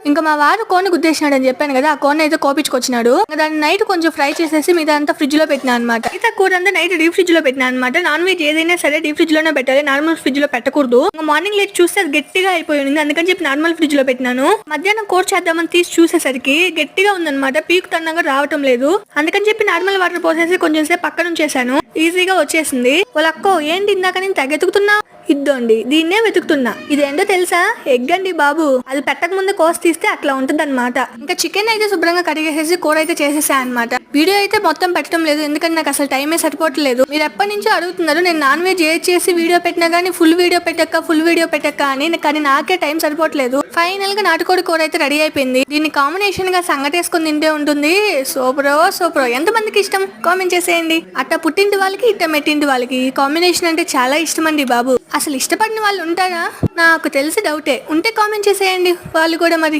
ఇంకా మా వారు కోడిని గుద్దేసినాడు అని చెప్పాను కదా, ఆ కోడిని అయితే కోపించుకొచ్చినాడు. దాన్ని నైట్ కొంచెం ఫ్రై చేసేసి మీద అంతా ఫ్రిడ్జ్ లో పెట్టినా అనమాట. మిగతా కూర అంతా నైట్ డీప్ ఫ్రిడ్జ్ లో పెట్టినా అనమాట. నాన్ వెజ్ ఏదైనా సరే డీప్ ఫ్రిడ్జ్ లోనే పెట్టాలి, నార్మల్ ఫ్రిడ్జ్ లో పెట్టకూడదు. మార్నింగ్ లేచి చూస్తే అది గట్టిగా అయిపోయి ఉంది, అందుకని చెప్పి నార్మల్ ఫ్రిడ్జ్ లో పెట్టినాను. మధ్యాహ్నం కూర చేద్దామని తీసి చూసేసరికి గట్టిగా ఉందన్నమాట, పీకు తన్నగా రావటం లేదు. అందుకని చెప్పి నార్మల్ వాటర్ పోసేసి కొంచెం సేపు పక్కన ఉంచేసాను, ఈజీగా వచ్చేసింది. వాళ్ళ అక్కో ఏంటి ఇందాక నేను తెగెతుకుతున్నా, ఇద్దండి దీన్నే వెతుకుతున్నా. ఇదేంటో తెలుసా, ఎగ్ అండి బాబు. అది పెట్టక ముందు కోసి తీస్తే అట్లా ఉంటుంది అనమాట. ఇంకా చికెన్ అయితే శుభ్రంగా కడిగేసేసి కూర అయితే చేసేసా అనమాట. వీడియో అయితే మొత్తం పెట్టడం లేదు, ఎందుకంటే నాకు అసలు టైమే సరిపోవట్లేదు. మీరు ఎప్పటి నుంచో అడుగుతున్నారు నేను నాన్ వెజ్ ఏది చేసి వీడియో పెట్టినా గానీ ఫుల్ వీడియో పెట్టక్క అని, కానీ నాకే టైం సరిపోవట్లేదు. ఫైనల్ గా నాటుకోడి కూర అయితే రెడీ అయిపోయింది. దీన్ని కాంబినేషన్ గా సంగటేసుకొని తింటే ఉంటుంది సూపరో. ఎంత మందికి ఇష్టం కామెంట్ చేసేయండి. అట్ట పుట్టింటి వాళ్ళకి ఇట్ట మెట్టింటి వాళ్ళకి కాంబినేషన్ అంటే చాలా ఇష్టం అండి బాబు. అసలు ఇష్టపడిన వాళ్ళు ఉంటారా? నాకు తెలిసి డౌటే. ఉంటే కామెంట్ చేసేయండి వాళ్ళు కూడా మరి.